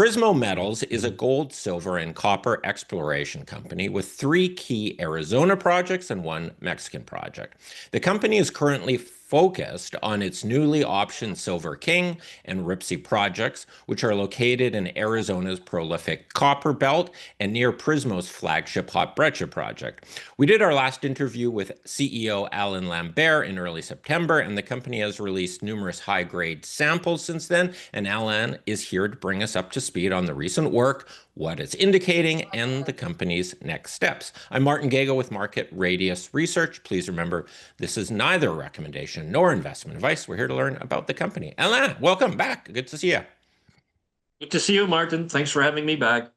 Prismo Metals is a gold, silver, and copper exploration company with three key Arizona projects and one Mexican project. The company is currently focused on its newly optioned Silver King and Ripsey projects, which are located in Arizona's prolific copper belt and near Prismo's flagship Hot Breccia project. We did our last interview with CEO Alain Lambert in early September, and the company has released numerous high-grade samples since then, and Alain is here to bring us up to speed on the recent work, what it's indicating, and the company's next steps. I'm Martin Gago with Market Radius Research. Please remember, this is neither a recommendation nor investment advice. We're here to learn about the company. Alain, welcome back. Good to see you. Good to see you, Martin. Thanks for having me back.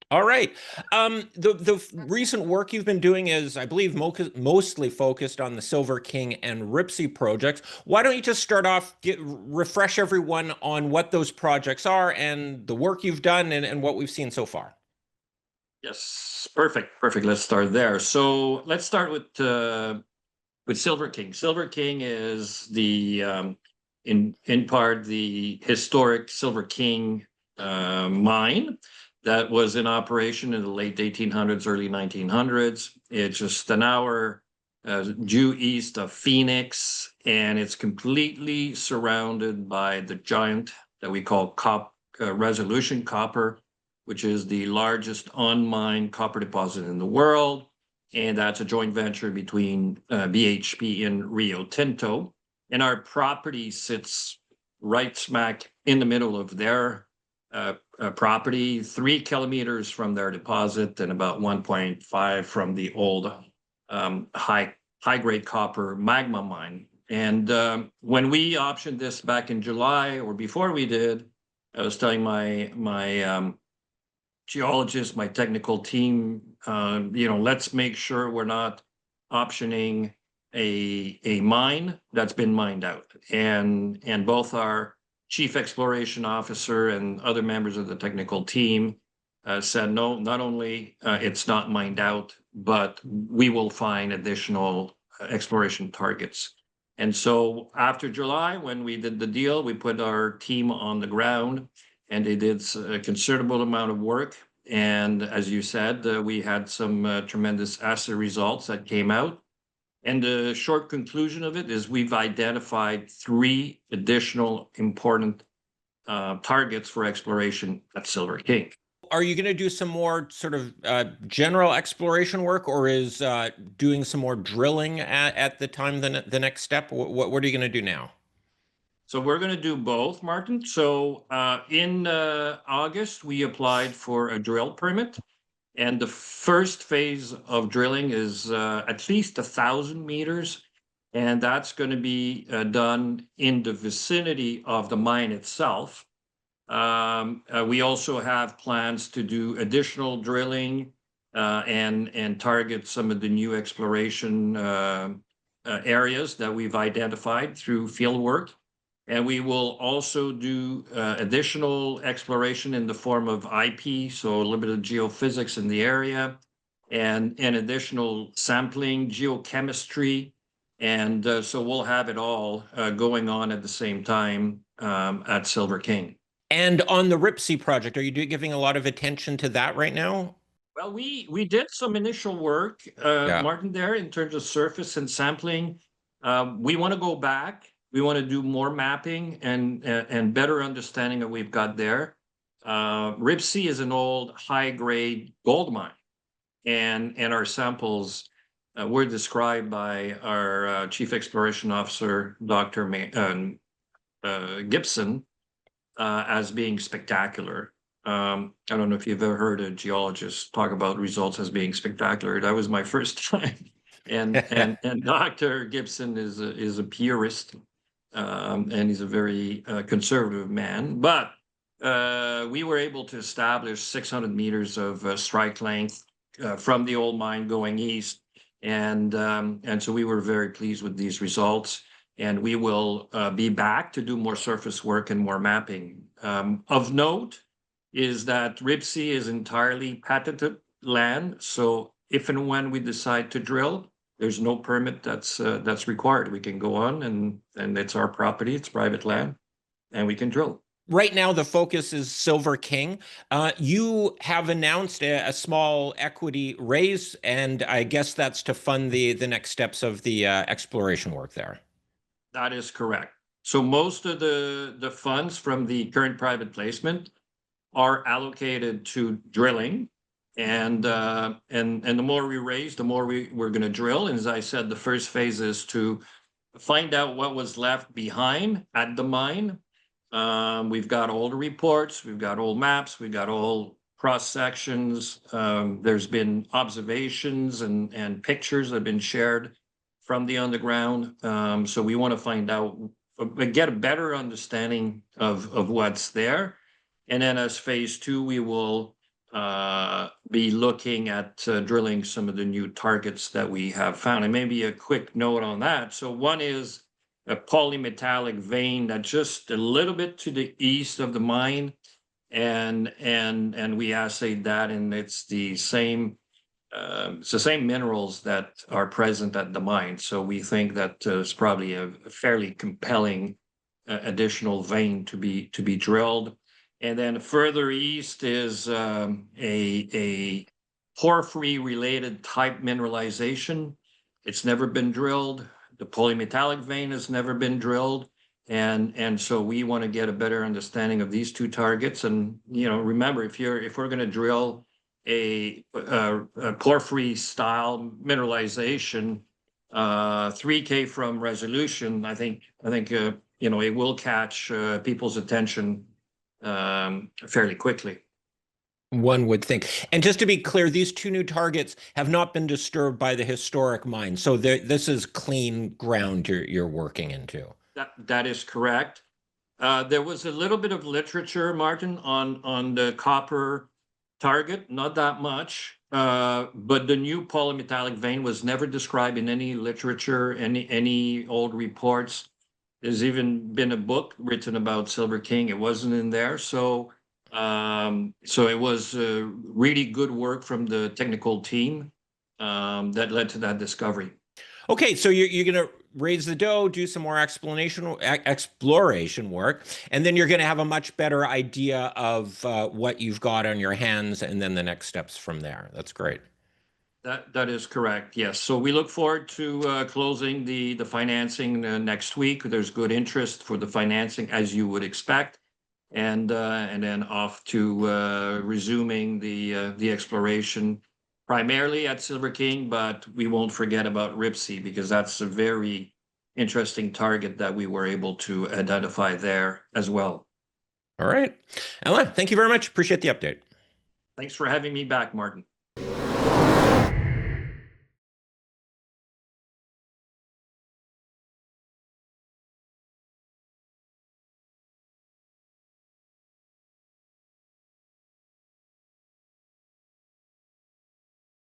All right. The recent work you've been doing is, I believe, mostly focused on the Silver King and Ripsey projects. Why don't you just start off, refresh everyone on what those projects are and the work you've done and what we've seen so far? Yes, perfect. Let's start there. So let's start with Silver King. Silver King is the in part the historic Silver King mine that was in operation in the late 1800s, early 1900s. It's just an hour due east of Phoenix, and it's completely surrounded by the giant that we call Resolution Copper, which is the largest on-mine copper deposit in the world. And that's a joint venture between BHP and Rio Tinto. And our property sits right smack in the middle of their property, 3 kilometers from their deposit and about 1.5 from the old high-grade copper magma mine. And when we optioned this back in July, or before we did, I was telling my geologist, my technical team, let's make sure we're not optioning a mine that's been mined out. And both our chief exploration officer and other members of the technical team said, no, not only it's not mined out, but we will find additional exploration targets. And so after July, when we did the deal, we put our team on the ground and they did a considerable amount of work. And as you said, we had some tremendous assay results that came out. And the short conclusion of it is we've identified 3 additional important targets for exploration at Silver King. Are you going to do some more sort of general exploration work, or is doing some more drilling at the time the next step? What are you going to do now? So we're going to do both, Martin. So in August, we applied for a drill permit. And the first phase of drilling is at least 1,000 meters. And that's going to be done in the vicinity of the mine itself. We also have plans to do additional drilling and target some of the new exploration areas that we've identified through field work. And we will also do additional exploration in the form of IP, so a little bit of geophysics in the area, and additional sampling, geochemistry. And so we'll have it all going on at the same time at Silver King. And on the Ripsey project, are you giving a lot of attention to that right now? Well, we did some initial work, Martin, there in terms of surface and sampling. We want to go back. We want to do more mapping and better understanding of what we've got there. Ripsey is an old high-grade gold mine, and our samples were described by our chief exploration officer, Dr. Gibson, as being spectacular. I don't know if you've ever heard a geologist talk about results as being spectacular. That was my first time. And Dr. Gibson is a purist. And he's a very conservative man. But we were able to establish 600 meters of strike length from the old mine going east. And so we were very pleased with these results. And we will be back to do more surface work and more mapping. Of note is that Ripsey is entirely patented land. So if and when we decide to drill, there's no permit that's required. We can go on and it's our property, it's private land, and we can drill. right now the focus is Silver King. You have announced a small equity raise, and I guess that's to fund the next steps of the exploration work there. That is correct. So most of the funds from the current private placement are allocated to drilling. And the more we raise, the more we're going to drill. And as I said, the first phase is to find out what was left behind at the mine. We've got all the reports, we've got old maps, we've got all cross sections. There's been observations and pictures that have been shared from the underground. So we want to find out, get a better understanding of what's there. And then as phase two, we will be looking at drilling some of the new targets that we have found. And maybe a quick note on that. So one is a polymetallic vein that's just a little bit to the east of the mine. And we assayed that, and it's the same minerals that are present at the mine. So we think that it's probably a fairly compelling additional vein to be drilled. And then further east is a porphyry-related type mineralization. It's never been drilled. The polymetallic vein has never been drilled. And so we want to get a better understanding of these two targets. And, remember, if we're going to drill a porphyry style mineralization, 3K from resolution, I think it will catch people's attention fairly quickly. One would think. And just to be clear, these two new targets have not been disturbed by the historic mine. So this is clean ground you're working into. That is correct. There was a little bit of literature, Martin, on the copper target, not that much. But the new polymetallic vein was never described in any literature, any old reports. There's even been a book written about Silver King. It wasn't in there. So it was really good work from the technical team that led to that discovery. Okay, so you're going to raise the dough, do some more exploration work, and then you're going to have a much better idea of what you've got on your hands, and then the next steps from there. That's great. That is correct. Yes. So we look forward to closing the financing next week. There's good interest for the financing, as you would expect, and then off to resuming the exploration, primarily at Silver King, but we won't forget about Ripsey, because that's a very interesting target that we were able to identify there as well. All right. Alain, thank you very much. Appreciate the update. Thanks for having me back, Martin.